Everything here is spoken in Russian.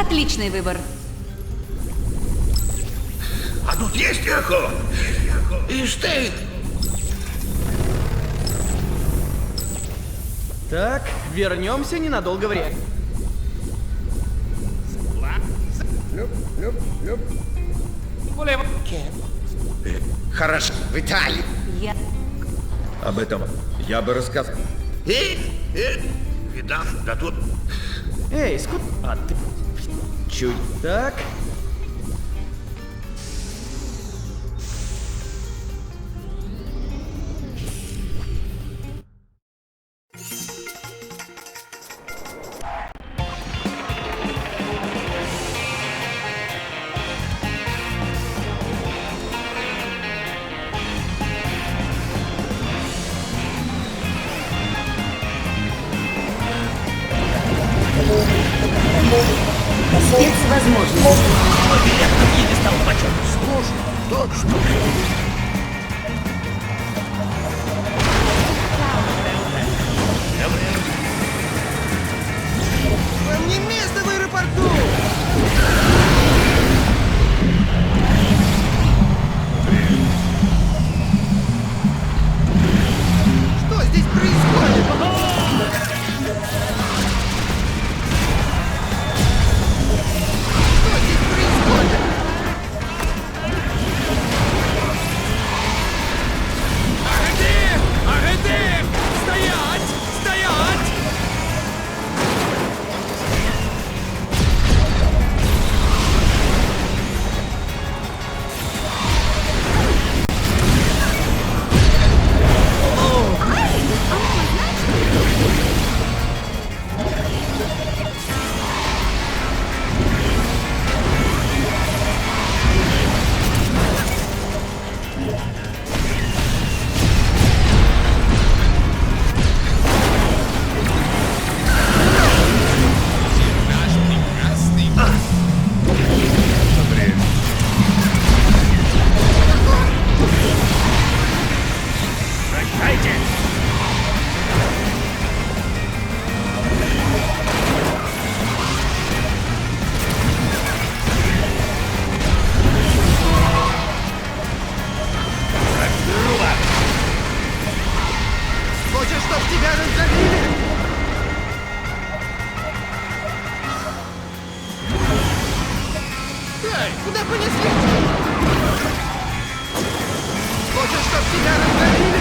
Отличный выбор. А тут есть эхо? И Штейн. Так, вернемся ненадолго в реку. Хорошо, в Италии. Я... Об этом я бы рассказал. Видал, да тут... Эй, скут... А ты... Чуть. Так. Спецвозможность. Точно. Вам не место в аэропорту! Что здесь происходит? Что здесь происходит? Аррети! Стоять! Стоять! Прощайте. Хочешь, чтоб тебя раздавили? Эй, куда понесли? Хочешь, чтоб тебя раздавили?